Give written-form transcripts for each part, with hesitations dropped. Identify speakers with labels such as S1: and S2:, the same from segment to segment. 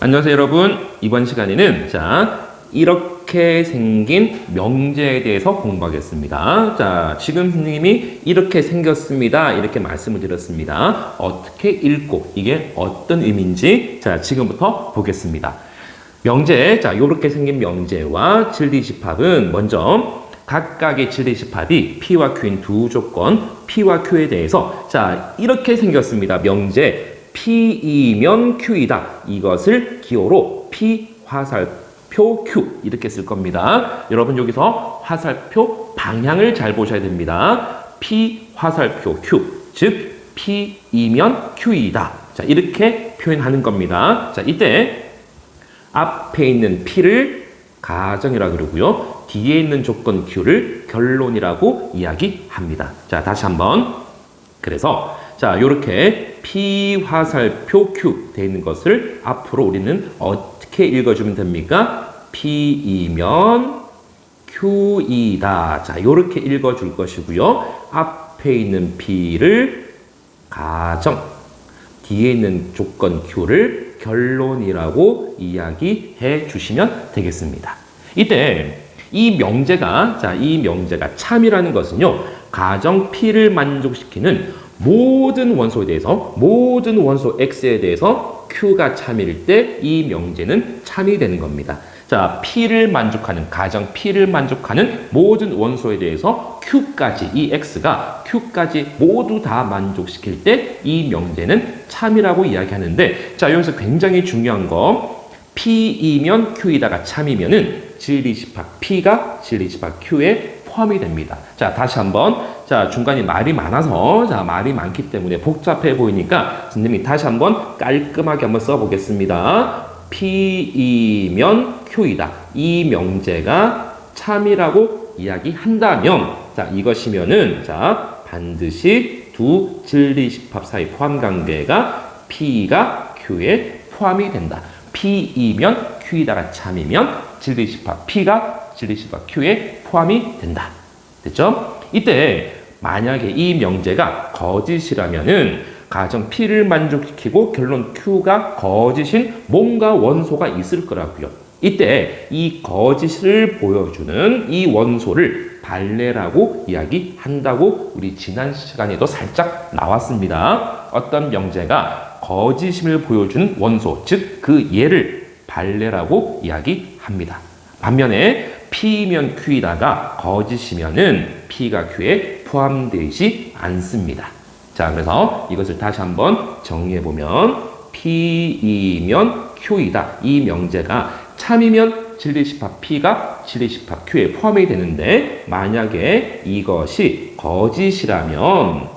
S1: 안녕하세요, 여러분. 이번 시간에는 이렇게 생긴 명제에 대해서 공부하겠습니다. 지금 선생님이 이렇게 생겼습니다. 이렇게 말씀을 드렸습니다. 어떻게 읽고 이게 어떤 의미인지 지금부터 보겠습니다. 명제, 이렇게 생긴 명제와 진리집합은 먼저 각각의 진리집합이 P와 Q인 두 조건, P와 Q에 대해서 이렇게 생겼습니다. 명제 P이면 Q이다. 이것을 기호로 P 화살표 Q 이렇게 쓸 겁니다. 여러분 여기서 화살표 방향을 잘 보셔야 됩니다. P 화살표 Q, 즉 P이면 Q이다. 이렇게 표현하는 겁니다. 이때 앞에 있는 P를 가정이라고 그러고요. 뒤에 있는 조건 Q를 결론이라고 이야기합니다. 다시 한번. 그래서 요렇게 P 화살표 Q 되어 있는 것을 앞으로 우리는 어떻게 읽어주면 됩니까? P이면 Q이다. 요렇게 읽어줄 것이고요. 앞에 있는 P를 가정, 뒤에 있는 조건 Q를 결론이라고 이야기해 주시면 되겠습니다. 이때 이 명제가 참이라는 것은요, 가정 P를 만족시키는 모든 원소에 대해서, 모든 원소 X에 대해서 Q가 참일 때 이 명제는 참이 되는 겁니다. P를 만족하는, 가정 P를 만족하는 모든 원소에 대해서 Q까지, 이 X가 Q까지 모두 다 만족시킬 때 이 명제는 참이라고 이야기하는데, 여기서 굉장히 중요한 거, P이면 Q이다가 참이면은 진리집합 P가 진리집합 Q에 포함이 됩니다. 다시 한번. 중간에 말이 많아서, 말이 많기 때문에 복잡해 보이니까 선생님이 다시 한번 깔끔하게 한번 써보겠습니다. P이면 Q이다. 이 명제가 참이라고 이야기한다면, 이것이면은, 반드시 두 진리집합 사이 포함관계가 P가 Q에 포함이 된다. P이면 Q이다가 참이면 진리집합 P가 진리집합 Q에 포함이 된다. 됐죠? 이때 만약에 이 명제가 거짓이라면은 가정 P를 만족시키고 결론 Q가 거짓인 뭔가 원소가 있을 거라고요. 이때 이 거짓을 보여주는 이 원소를 발레라고 이야기한다고 우리 지난 시간에도 살짝 나왔습니다. 어떤 명제가 거짓임을 보여주는 원소, 즉 그 예를 발레라고 이야기합니다. 반면에 P면 Q이다가 거짓이면은 P가 Q에 포함되지 않습니다. 그래서 이것을 다시 한번 정리해보면 P이면 Q이다. 이 명제가 참이면 진리집합 P가 진리집합 Q에 포함이 되는데, 만약에 이것이 거짓이라면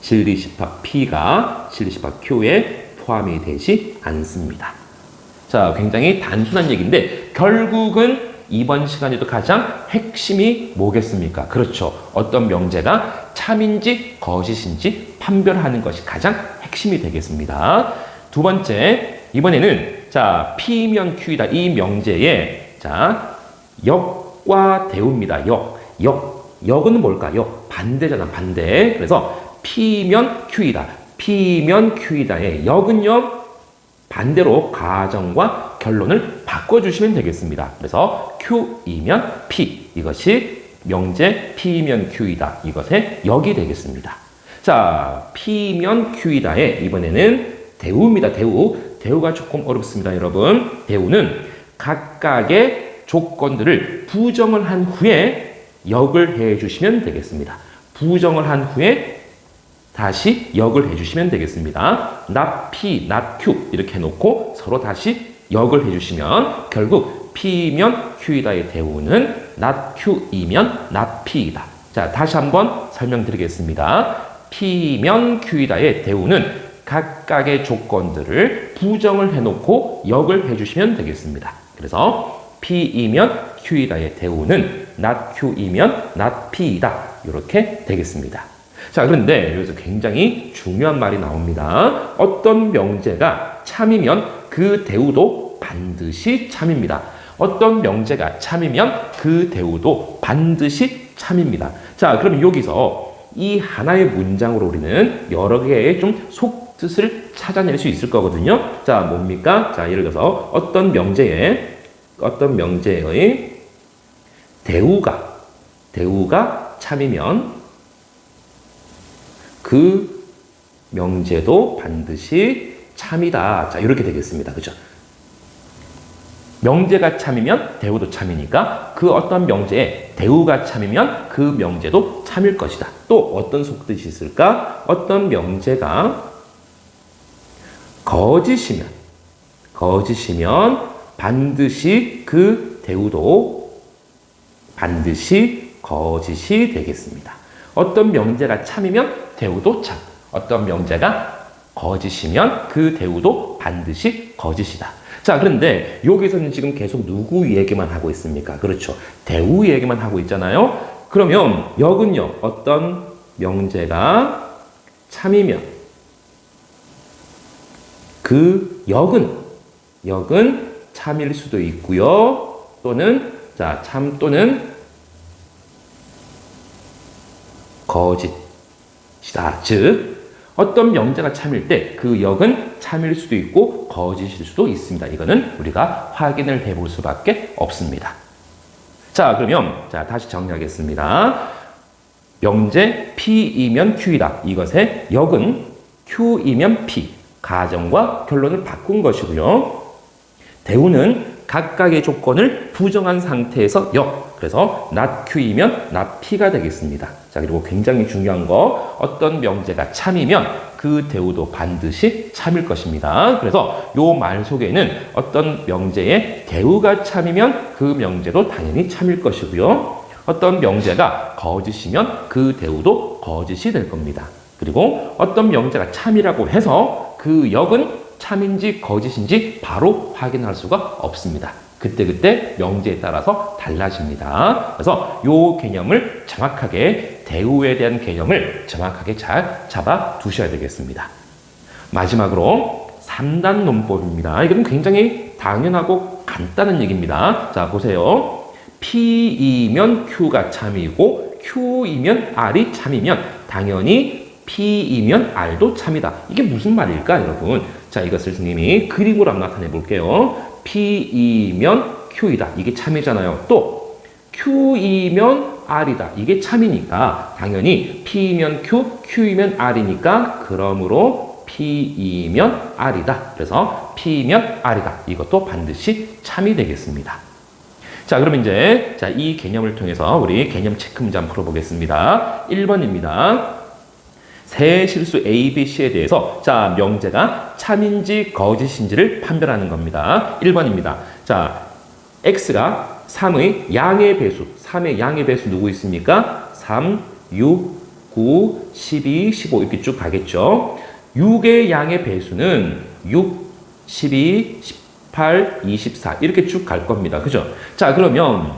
S1: 진리집합 P가 진리집합 Q에 포함이 되지 않습니다. 굉장히 단순한 얘기인데 결국은 이번 시간에도 가장 핵심이 뭐겠습니까? 그렇죠. 어떤 명제가 참인지 거짓인지 판별하는 것이 가장 핵심이 되겠습니다. 두 번째, 이번에는 P면 Q이다. 이 명제에 역과 대우입니다. 역은 뭘까요? 반대잖아, 반대. 그래서 P면 Q이다. P면 Q이다의 역은요, 반대로 가정과 결론을 바꿔주시면 되겠습니다. 그래서 Q이면 P, 이것이 명제 P면 Q이다. 이것의 역이 되겠습니다. P면 Q이다의 이번에는 대우입니다. 대우가 조금 어렵습니다, 여러분. 대우는 각각의 조건들을 부정을 한 후에 역을 해주시면 되겠습니다. 부정을 한 후에 다시 역을 해주시면 되겠습니다. not P, not Q 이렇게 해놓고 서로 다시 역을 해주시면 결국 P면 Q이다의 대우는 not Q이면 not P이다. 다시 한번 설명드리겠습니다. P면 Q이다의 대우는 각각의 조건들을 부정을 해놓고 역을 해주시면 되겠습니다. 그래서 P이면 Q이다의 대우는 not Q이면 not P이다. 이렇게 되겠습니다. 그런데 여기서 굉장히 중요한 말이 나옵니다. 어떤 명제가 참이면 그 대우도 반드시 참입니다. 어떤 명제가 참이면 그 대우도 반드시 참입니다. 그럼 여기서 이 하나의 문장으로 우리는 여러 개의 좀 뜻을 찾아낼 수 있을 거거든요. 자, 뭡니까? 자, 예를 들어서 어떤 명제의 대우가 참이면 그 명제도 반드시 참이다. 자, 이렇게 되겠습니다. 그죠? 명제가 참이면 대우도 참이니까 그 어떤 명제에 대우가 참이면 그 명제도 참일 것이다. 또 어떤 속뜻이 있을까? 어떤 명제가 거짓이면 반드시 그 대우도 반드시 거짓이 되겠습니다. 어떤 명제가 참이면 대우도 참, 어떤 명제가 거짓이면 그 대우도 반드시 거짓이다. 자, 그런데 여기서는 지금 계속 누구 얘기만 하고 있습니까? 그렇죠. 대우 얘기만 하고 있잖아요. 그러면 역은요, 어떤 명제가 참이면 그 역은 참일 수도 있고요. 또는 자, 참 또는 거짓이다. 즉 어떤 명제가 참일 때 그 역은 참일 수도 있고 거짓일 수도 있습니다. 이거는 우리가 확인을 해볼 수밖에 없습니다. 자, 그러면 자, 다시 정리하겠습니다. 명제 P이면 Q이다. 이것의 역은 Q이면 P. 가정과 결론을 바꾼 것이고요. 대우는 각각의 조건을 부정한 상태에서 역. 그래서 not Q이면 not P가 되겠습니다. 자, 그리고 굉장히 중요한 거, 어떤 명제가 참이면 그 대우도 반드시 참일 것입니다. 그래서 요 말 속에는 어떤 명제의 대우가 참이면 그 명제도 당연히 참일 것이고요. 어떤 명제가 거짓이면 그 대우도 거짓이 될 겁니다. 그리고 어떤 명제가 참이라고 해서 그 역은 참인지 거짓인지 바로 확인할 수가 없습니다. 그때 명제에 따라서 달라집니다. 그래서 요 개념을 정확하게, 대우에 대한 개념을 정확하게 잘 잡아 두셔야 되겠습니다. 마지막으로 3단 논법입니다. 이건 굉장히 당연하고 간단한 얘기입니다. 자, 보세요. P이면 Q가 참이고 Q이면 R이 참이면 당연히 P이면 R도 참이다. 이게 무슨 말일까, 여러분? 자, 이것을 선생님이 그림으로 한번 나타내 볼게요. P이면 Q이다. 이게 참이잖아요. 또 Q이면 R이다. 이게 참이니까 당연히 P이면 Q, Q이면 R이니까 그러므로 P이면 R이다. 그래서 P이면 R이다. 이것도 반드시 참이 되겠습니다. 자, 그럼 이제 자, 이 개념을 통해서 우리 개념 체크 문제 한번 풀어보겠습니다. 1번입니다. 세 실수 A, B, C에 대해서 자, 명제가 참인지 거짓인지를 판별하는 겁니다. 1번입니다. 자, X가 3의 양의 배수, 3의 양의 배수 누구 있습니까? 3, 6, 9, 12, 15 이렇게 쭉 가겠죠. 6의 양의 배수는 6, 12, 18, 24 이렇게 쭉 갈 겁니다. 그죠? 자, 그러면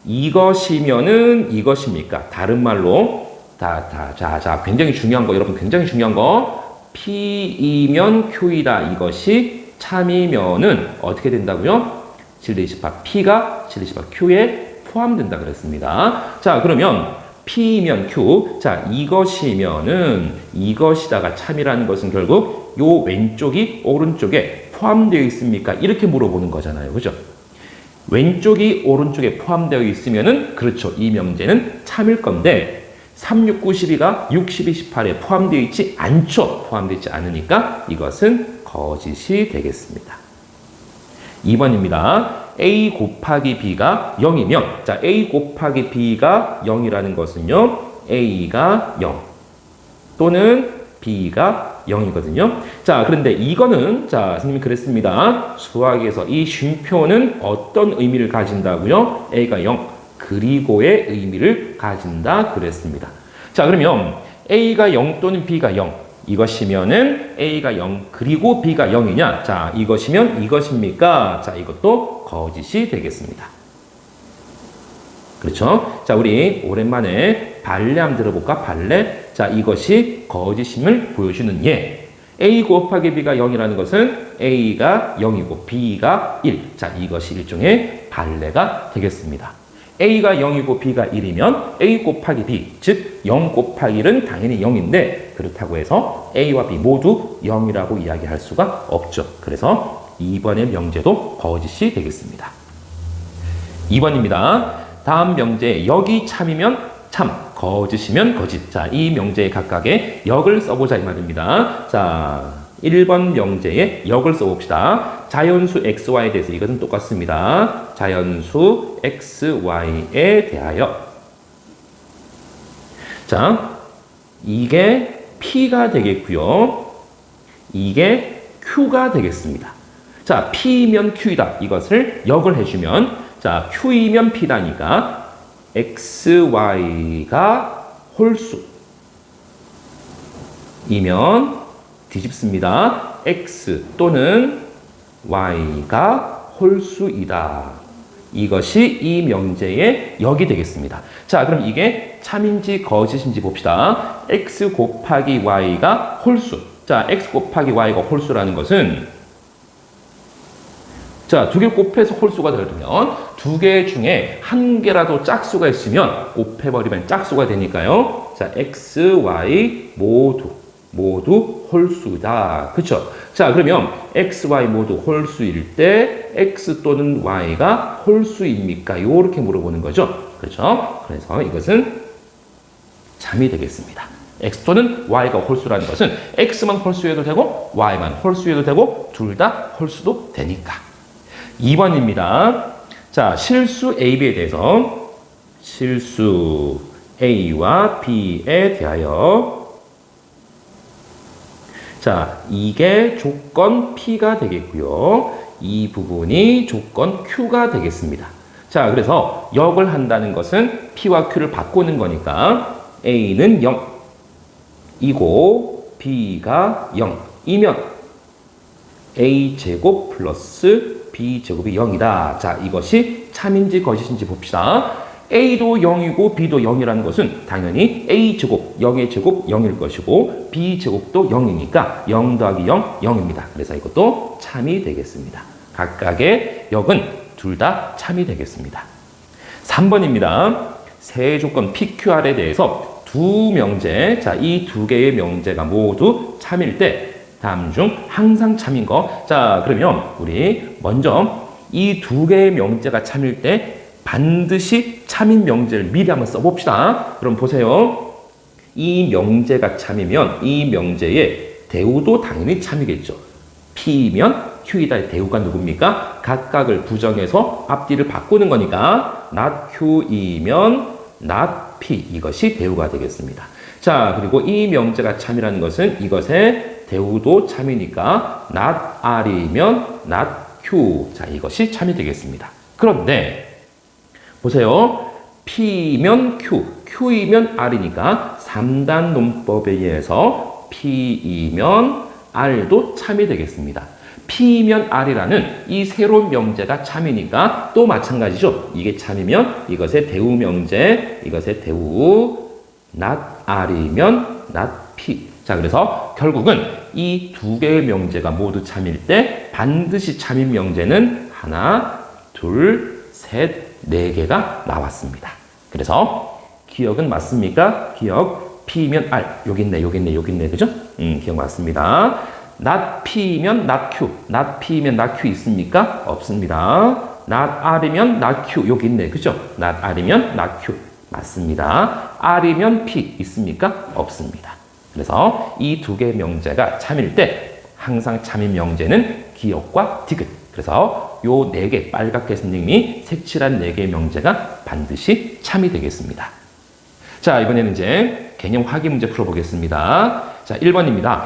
S1: 이것이면은 이것입니까? 다른 말로 자, 굉장히 중요한 거, 여러분 굉장히 중요한 거. P이면 Q이다. 이것이 참이면은 어떻게 된다고요? 7-28 P가 7-28 Q에 포함된다 그랬습니다. 자, 그러면 P이면 Q. 자, 이것이면은 이것이다가 참이라는 것은 결국 요 왼쪽이 오른쪽에 포함되어 있습니까? 이렇게 물어보는 거잖아요. 그죠? 왼쪽이 오른쪽에 포함되어 있으면은 그렇죠. 이 명제는 참일 건데 3, 6, 9, 12가 6, 12, 18에 포함되어 있지 않죠. 포함되어 있지 않으니까 이것은 거짓이 되겠습니다. 2번입니다. A 곱하기 B가 0이면 자, A 곱하기 B가 0이라는 것은요. A가 0 또는 B가 0이거든요. 자, 그런데 이거는 자, 선생님이 그랬습니다. 수학에서 이 쉼표는 어떤 의미를 가진다고요? A가 0 그리고의 의미를 가진다 그랬습니다. 자, 그러면 A가 0 또는 B가 0 이것이면은 A가 0 그리고 B가 0이냐? 자, 이것이면 이것입니까? 자, 이것도 거짓이 되겠습니다. 그렇죠? 자, 우리 오랜만에 발레 한번 들어볼까? 발레. 자, 이것이 거짓임을 보여주는 예. A 곱하기 B가 0이라는 것은 A가 0이고 B가 1. 자, 이것이 일종의 발레가 되겠습니다. A가 0이고 B가 1이면 A 곱하기 B, 즉 0 곱하기 1은 당연히 0인데 그렇다고 해서 A와 B 모두 0이라고 이야기할 수가 없죠. 그래서 2번의 명제도 거짓이 되겠습니다. 2번입니다. 다음 명제 여기 참이면 참, 거짓이면 거짓. 자, 이 명제의 각각의 역을 써보자 이 말입니다. 자, 1번 명제의 역을 써봅시다. 자연수 xy에 대해서 이것은 똑같습니다. 자연수 xy에 대하여. 자, 이게 p가 되겠고요. 이게 q가 되겠습니다. 자, p면 q이다. 이것을 역을 해주면 자, q이면 p다니까 xy가 홀수이면 뒤집습니다. x 또는 y가 홀수이다. 이것이 이 명제의 역이 되겠습니다. 자, 그럼 이게 참인지 거짓인지 봅시다. x 곱하기 y가 홀수. 자, x 곱하기 y가 홀수라는 것은 자, 두 개 곱해서 홀수가 되려면 두 개 중에 한 개라도 짝수가 있으면 곱해버리면 짝수가 되니까요. 자, x, y 모두 홀수다. 그쵸? 자, 그러면 x, y 모두 홀수일 때 x 또는 y가 홀수입니까? 요렇게 물어보는 거죠. 그렇죠? 그래서 이것은 참이 되겠습니다. x 또는 y가 홀수라는 것은 x만 홀수해도 되고 y만 홀수해도 되고 둘 다 홀수도 되니까. 2번입니다. 자, 실수 A, B에 대해서 실수 A와 B에 대하여 자, 이게 조건 P가 되겠고요. 이 부분이 조건 Q가 되겠습니다. 자, 그래서 역을 한다는 것은 P와 Q를 바꾸는 거니까 A는 0이고 B가 0이면 A제곱 플러스 B제곱이 0이다. 자, 이것이 참인지 거짓인지 봅시다. A도 0이고 B도 0이라는 것은 당연히 A제곱, 0의 제곱 0일 것이고 B제곱도 0이니까 0 더하기 0, 0입니다. 그래서 이것도 참이 되겠습니다. 각각의 역은 둘 다 참이 되겠습니다. 3번입니다. 세 조건 PQR에 대해서 두 명제, 자, 이 두 개의 명제가 모두 참일 때 다음 중 항상 참인 거. 자, 그러면 우리 먼저 이 두 개의 명제가 참일 때 반드시 참인 명제를 미리 한번 써봅시다. 그럼 보세요. 이 명제가 참이면 이 명제의 대우도 당연히 참이겠죠. P면 Q이다. 대우가 누굽니까? 각각을 부정해서 앞뒤를 바꾸는 거니까 not Q이면 not P. 이것이 대우가 되겠습니다. 자, 그리고 이 명제가 참이라는 것은 이것의 대우도 참이니까 not R이면 not Q. 자, 이것이 참이 되겠습니다. 그런데 보세요. P면 Q, Q이면 R이니까 3단 논법에 의해서 P이면 R도 참이 되겠습니다. P면 R이라는 이 새로운 명제가 참이니까 또 마찬가지죠. 이게 참이면 이것의 대우 명제, 이것의 대우 not R이면 not P. 자, 그래서 결국은 이 두 개의 명제가 모두 참일 때 반드시 참인 명제는 하나, 둘, 셋, 네 개가 나왔습니다. 그래서 기억은 맞습니까? 기억 P면 R. 여기 있네. 그죠? 기억 맞습니다. not P면 not Q. not P면 not Q 있습니까? 없습니다. not R이면 not Q. 여기 있네. 그죠? not R이면 not Q. 맞습니다. R이면 P 있습니까? 없습니다. 그래서 이 두 개의 명제가 참일 때 항상 참인 명제는 기억과 디귿. 그래서 요 네 개 빨갛게 선생님이 색칠한 네 개의 명제가 반드시 참이 되겠습니다. 자, 이번에는 이제 개념 확인 문제 풀어보겠습니다. 자, 1번입니다.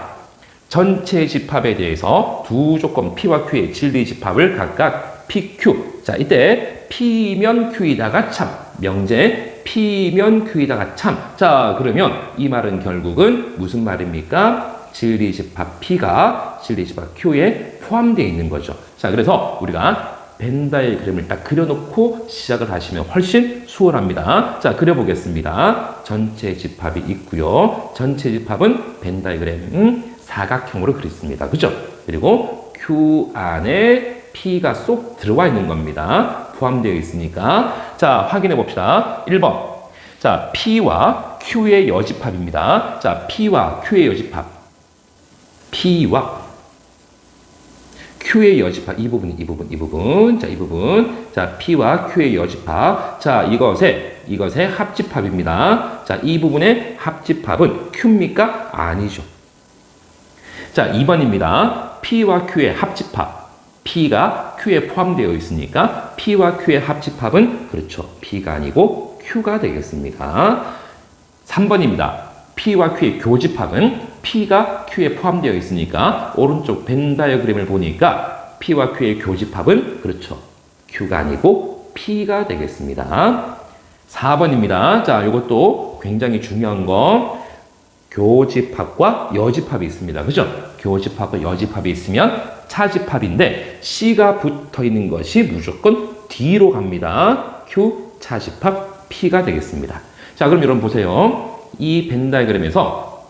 S1: 전체 집합에 대해서 두 조건 P와 Q의 진리 집합을 각각 PQ. 자, 이때 P면 Q이다가 참. 명제 P면 Q이다가 참. 자, 그러면 이 말은 결국은 무슨 말입니까? 진리 집합 P가 진리 집합 Q에 포함되어 있는 거죠. 자, 그래서 우리가 벤 다이어그램을 딱 그려놓고 시작을 하시면 훨씬 수월합니다. 자, 그려보겠습니다. 전체 집합이 있고요. 전체 집합은 벤 다이어그램 사각형으로 그렸습니다. 그죠? 그리고 Q 안에 P가 쏙 들어와 있는 겁니다. 포함되어 있으니까. 자, 확인해 봅시다. 1번. 자, P와 Q의 여집합입니다. 자, P와 Q의 여집합. P와 Q의 여집합. 이 부분. 자, 이 부분. 자, P와 Q의 여집합. 자, 이것의 합집합입니다. 자, 이 부분의 합집합은 Q입니까? 아니죠. 자, 2번입니다. P와 Q의 합집합. P가 Q에 포함되어 있으니까 P와 Q의 합집합은 그렇죠. P가 아니고 Q가 되겠습니다. 3번입니다. P와 Q의 교집합은 P가 Q에 포함되어 있으니까 오른쪽 벤 다이어그램을 보니까 P와 Q의 교집합은 그렇죠. Q가 아니고 P가 되겠습니다. 4번입니다. 자, 이것도 굉장히 중요한 거. 교집합과 여집합이 있습니다. 그죠? 교집합과 여집합이 있으면 차집합인데 C가 붙어 있는 것이 무조건 D로 갑니다. Q 차집합 P가 되겠습니다. 자, 그럼 여러분 보세요. 이 벤 다이어그램에서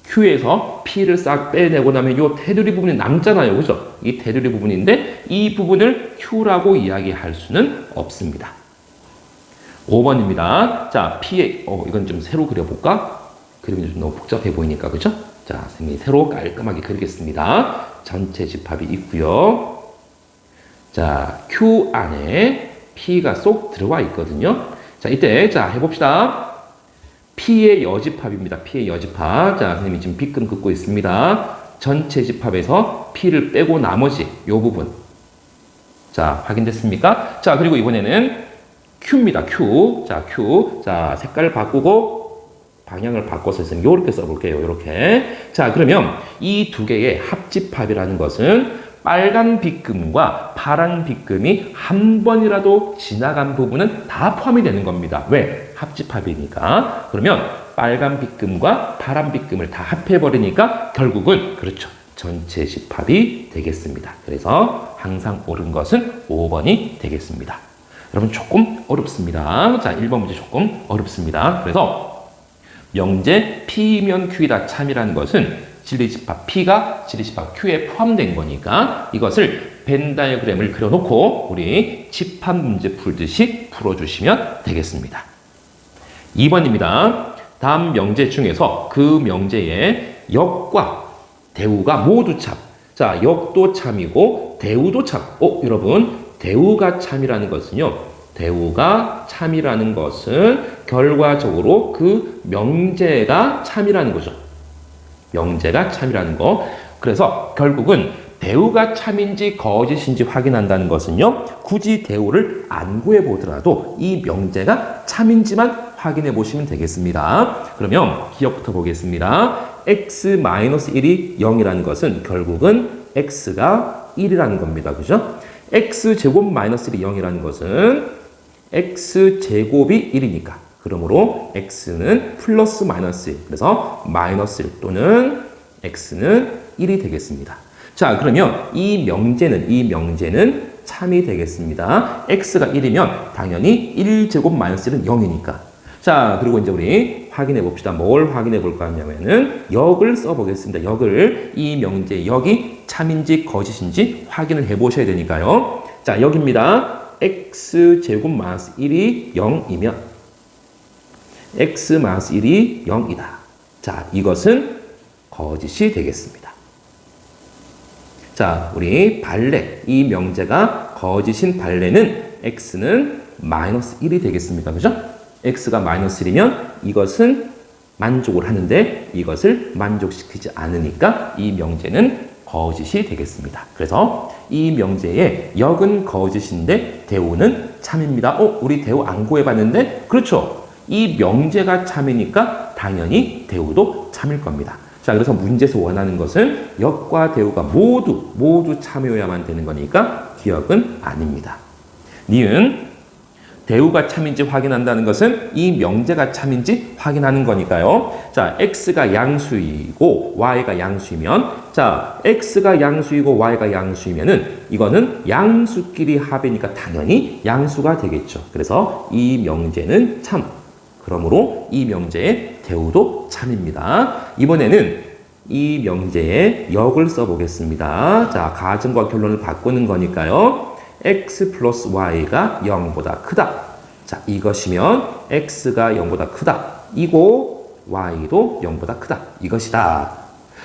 S1: Q에서 P를 싹 빼내고 나면 이 테두리 부분이 남잖아요. 그죠? 이 테두리 부분인데 이 부분을 Q라고 이야기할 수는 없습니다. 5번입니다. 자, P의, 이건 좀 새로 그려볼까? 그림이 좀 너무 복잡해 보이니까, 그죠? 자, 선생님이 새로 깔끔하게 그리겠습니다. 전체 집합이 있고요. 자, Q 안에 P가 쏙 들어와 있거든요. 자, 이때, 자, 해봅시다. P의 여집합입니다. P의 여집합. 자, 선생님이 지금 B끔 긋고 있습니다. 전체 집합에서 P를 빼고 나머지 요 부분. 자, 확인됐습니까? 자, 그리고 이번에는 Q입니다. Q. 자, Q. 자, 색깔을 바꾸고 방향을 바꿔서 이렇게 써볼게요. 이렇게. 자, 그러면 이 두 개의 합집합이라는 것은 빨간 빗금과 파란 빗금이 한 번이라도 지나간 부분은 다 포함이 되는 겁니다. 왜? 합집합이니까. 그러면 빨간 빗금과 파란 빗금을 다 합해버리니까 결국은 그렇죠. 전체 집합이 되겠습니다. 그래서 항상 옳은 것은 5번이 되겠습니다. 여러분 조금 어렵습니다. 자, 1번 문제 조금 어렵습니다. 그래서 명제 P면 Q이다 참이라는 것은 진리집합 P가 진리집합 Q에 포함된 거니까 이것을 벤 다이어그램을 그려놓고 우리 집합 문제 풀듯이 풀어주시면 되겠습니다. 2번입니다. 다음 명제 중에서 그 명제의 역과 대우가 모두 참. 자, 역도 참이고 대우도 참. 여러분 대우가 참이라는 것은요. 대우가 참이라는 것은 결과적으로 그 명제가 참이라는 거죠. 명제가 참이라는 거. 그래서 결국은 대우가 참인지 거짓인지 확인한다는 것은요. 굳이 대우를 안 구해보더라도 이 명제가 참인지만 확인해 보시면 되겠습니다. 그러면 기억부터 보겠습니다. x-1이 0이라는 것은 결국은 x가 1이라는 겁니다. 그죠? x제곱 마이너스 1이 0이라는 것은 x제곱이 1이니까 그러므로 x는 플러스 마이너스 1 그래서 마이너스 1 또는 x는 1이 되겠습니다. 자, 그러면 이 명제는 참이 되겠습니다. x가 1이면 당연히 1제곱 마이너스 1은 0이니까. 자, 그리고 이제 우리 확인해 봅시다. 뭘 확인해 볼까 하냐면은 역을 써 보겠습니다. 역을 이 명제의 역이 참인지 거짓인지 확인을 해 보셔야 되니까요. 자, 역입니다. x제곱 마이너스 1이 0이면 x 마이너스 1이 0이다. 자, 이것은 거짓이 되겠습니다. 자, 우리 발레, 이 명제가 거짓인 발레는 x는 마이너스 1이 되겠습니다. 그죠? x가 마이너스 1이면 이것은 만족을 하는데 이것을 만족시키지 않으니까 이 명제는 거짓이 되겠습니다. 그래서 이 명제의 역은 거짓인데 대우는 참입니다. 우리 대우 안 구해봤는데? 그렇죠. 이 명제가 참이니까 당연히 대우도 참일 겁니다. 자, 그래서 문제에서 원하는 것은 역과 대우가 모두 참여야만 되는 거니까 기역은 아닙니다. 니은 대우가 참인지 확인한다는 것은 이 명제가 참인지 확인하는 거니까요. 자, x가 양수이고 y가 양수이면 자, x가 양수이고 y가 양수이면은 이거는 양수끼리 합이니까 당연히 양수가 되겠죠. 그래서 이 명제는 참. 그러므로 이 명제의 대우도 참입니다. 이번에는 이 명제의 역을 써보겠습니다. 자, 가정과 결론을 바꾸는 거니까요. x 플러스 y가 0보다 크다. 자, 이것이면 x가 0보다 크다. 이고 y도 0보다 크다. 이것이다.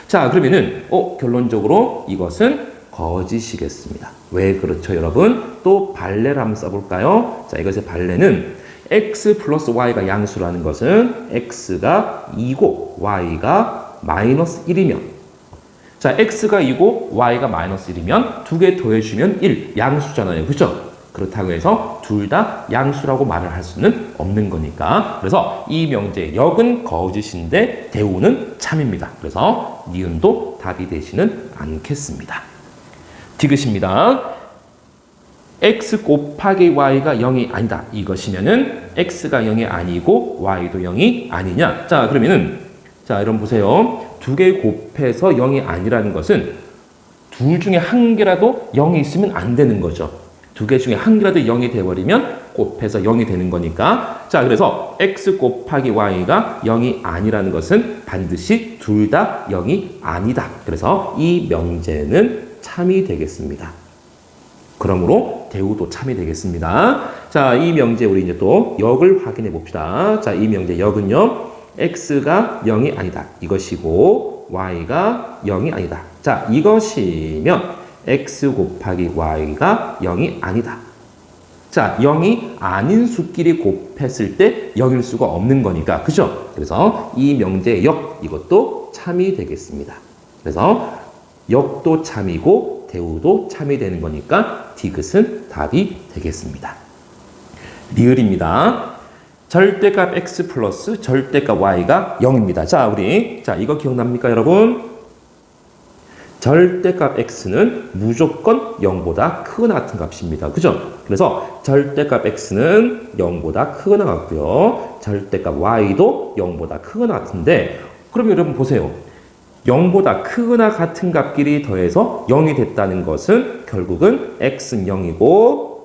S1: 자, 그러면은 결론적으로 이것은 거짓이겠습니다. 왜 그렇죠, 여러분? 또 발레를 한번 써볼까요? 자, 이것의 발레는 x 플러스 y가 양수라는 것은 x가 2고 y가 마이너스 1이면, 자, x가 2고 y가 마이너스 1이면 두 개 더해주면 1, 양수잖아요. 그죠? 그렇다고 해서 둘 다 양수라고 말을 할 수는 없는 거니까. 그래서 이 명제의 역은 거짓인데 대우는 참입니다. 그래서 니은도 답이 되지는 않겠습니다. 디귿입니다. x 곱하기 y가 0이 아니다. 이것이면은 x가 0이 아니고 y도 0이 아니냐. 자, 그러면은 자, 여러분 보세요. 두 개 곱해서 0이 아니라는 것은 둘 중에 한 개라도 0이 있으면 안 되는 거죠. 두 개 중에 한 개라도 0이 돼버리면 곱해서 0이 되는 거니까. 자, 그래서 x 곱하기 y가 0이 아니라는 것은 반드시 둘 다 0이 아니다. 그래서 이 명제는 참이 되겠습니다. 그러므로 대우도 참이 되겠습니다. 자, 이 명제 우리 이제 또 역을 확인해 봅시다. 자, 이 명제 역은요, x가 0이 아니다. 이것이고 y가 0이 아니다. 자, 이것이면 x 곱하기 y가 0이 아니다. 자, 0이 아닌 수끼리 곱했을 때 0일 수가 없는 거니까. 그죠? 그래서 이 명제의 역, 이것도 참이 되겠습니다. 그래서 역도 참이고 대우도 참이 되는 거니까 디귿은 답이 되겠습니다. 리을입니다. 절대값 x 플러스 절대값 y가 0입니다. 자, 우리 이거 기억납니까, 여러분? 절대값 x는 무조건 0보다 크거나 같은 값입니다. 그죠? 그래서 절대값 x는 0보다 크거나 같고요. 절대값 y도 0보다 크거나 같은데, 그럼 여러분 보세요. 0보다 크거나 같은 값끼리 더해서 0이 됐다는 것은 결국은 x는 0이고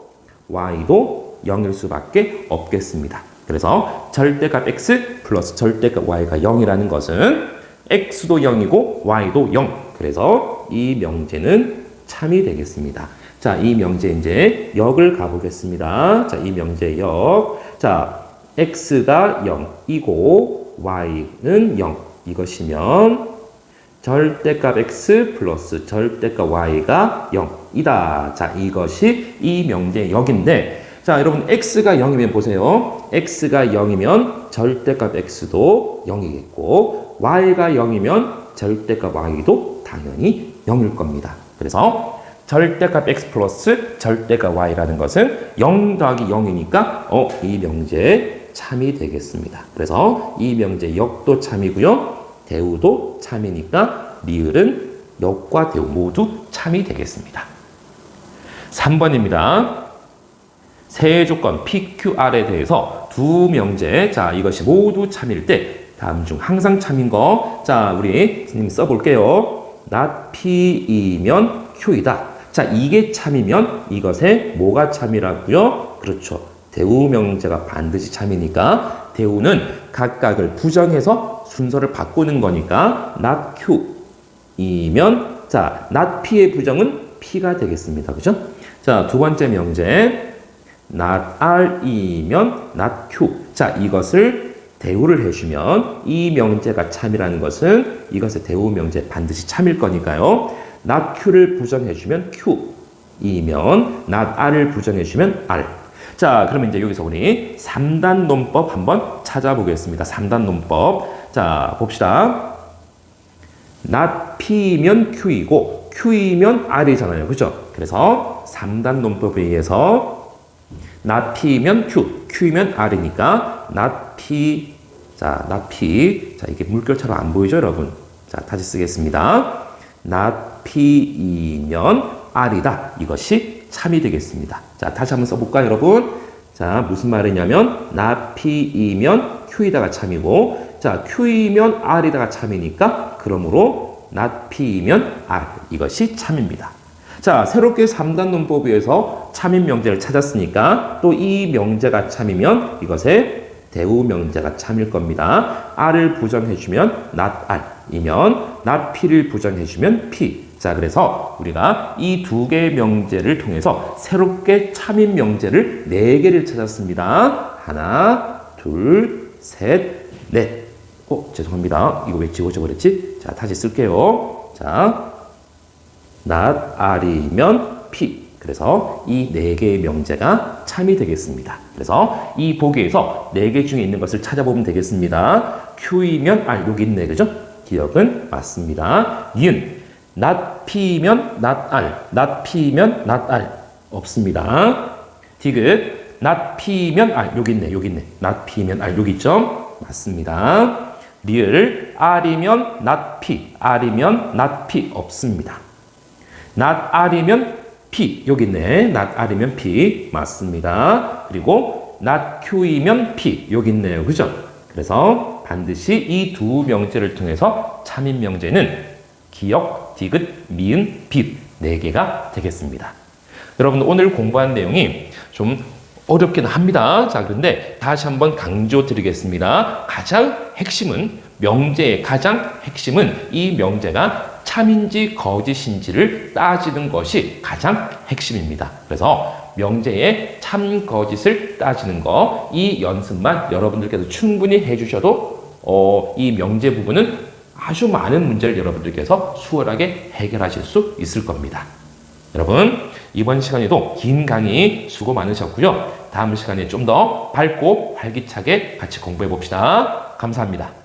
S1: y도 0일 수밖에 없겠습니다. 그래서 절대값 x 플러스 절대값 y가 0이라는 것은 x도 0이고 y도 0. 그래서 이 명제는 참이 되겠습니다. 자, 이 명제 이제 역을 가보겠습니다. 자, 이 명제의 역. 자, x가 0이고 y는 0. 이것이면 절대값 x 플러스 절대값 y가 0이다. 자, 이것이 이 명제의 역인데, 자, 여러분 x가 0이면 보세요. x가 0이면 절대값 x도 0이겠고 y가 0이면 절대값 y도 당연히 0일 겁니다. 그래서 절대값 x 플러스 절대값 y라는 것은 0 더하기 0이니까 이 명제의 참이 되겠습니다. 그래서 이 명제의 역도 참이고요. 대우도 참이니까 리을은 역과 대우 모두 참이 되겠습니다. 3번입니다. 세 조건 PQR에 대해서 두 명제, 자, 이것이 모두 참일 때 다음 중 항상 참인 거, 자, 우리 선생님 써볼게요. not P이면 Q이다. 자, 이게 참이면 이것에 뭐가 참이라고요? 그렇죠. 대우 명제가 반드시 참이니까 대우는 각각을 부정해서 순서를 바꾸는 거니까 not Q이면, 자, not P의 부정은 P가 되겠습니다. 그죠? 자, 두 번째 명제 not R이면 not Q. 자, 이것을 대우를 해주면 이 명제가 참이라는 것은 이것의 대우 명제 반드시 참일 거니까요. not Q를 부정해주면 Q이면 not R을 부정해주면 R. 자, 그러면 이제 여기서 우리 3단 논법 한번 찾아보겠습니다. 3단 논법. 자, 봅시다. not P이면 Q이고 Q이면 R이잖아요. 그죠? 그래서 3단 논법에 의해서 not P이면 Q, Q이면 R이니까 not P, 자, not P. 자, 이게 물결처럼 안 보이죠, 여러분? 자, 다시 쓰겠습니다. not P이면 R이다. 이것이 참이 되겠습니다. 자, 다시 한번 써볼까요, 여러분? 자, 무슨 말이냐면 not P이면 Q이다가 참이고, 자, Q이면 R이다가 참이니까 그러므로 not P이면 R. 이것이 참입니다. 자, 새롭게 3단 논법에서 참인 명제를 찾았으니까 또 이 명제가 참이면 이것의 대우 명제가 참일 겁니다. R을 부정해주면 not R이면 not P를 부정해주면 P. 자, 그래서 우리가 이 두 개의 명제를 통해서 새롭게 참인 명제를 4개를 찾았습니다. 하나, 둘, 셋, 넷. 죄송합니다. 이거 왜 지워져 버렸지? 자, 다시 쓸게요. 자, not, are이면 P. 그래서 이 4개의 명제가 참이 되겠습니다. 그래서 이 보기에서 4개 중에 있는 것을 찾아보면 되겠습니다. Q이면 R, 여기 있네. 그죠? 기억은 맞습니다. 니은, not P면 not R, not P면 not R. 없습니다. 디귿, not P면 R, 여기 있네. 여기 있네. not P면 R, 여기 있죠? 맞습니다. 리을, R이면 not P, R이면 not P. 없습니다. not R이면 P, 여기 있네. not R이면 P. 맞습니다. 그리고 not Q이면 P, 여기 있네요. 그죠? 그래서 반드시 이 두 명제를 통해서 참인 명제는 기역, 디귿, 미은, 비읍 4개가 되겠습니다. 여러분, 오늘 공부한 내용이 좀 어렵긴 합니다. 자, 그런데 다시 한번 강조 드리겠습니다. 가장 핵심은, 명제의 가장 핵심은 이 명제가 참인지 거짓인지를 따지는 것이 가장 핵심입니다. 그래서 명제의 참, 거짓을 따지는 거, 이 연습만 여러분들께서 충분히 해주셔도 이 명제 부분은 아주 많은 문제를 여러분들께서 수월하게 해결하실 수 있을 겁니다. 여러분, 이번 시간에도 긴 강의 수고 많으셨고요. 다음 시간에 좀 더 밝고 활기차게 같이 공부해 봅시다. 감사합니다.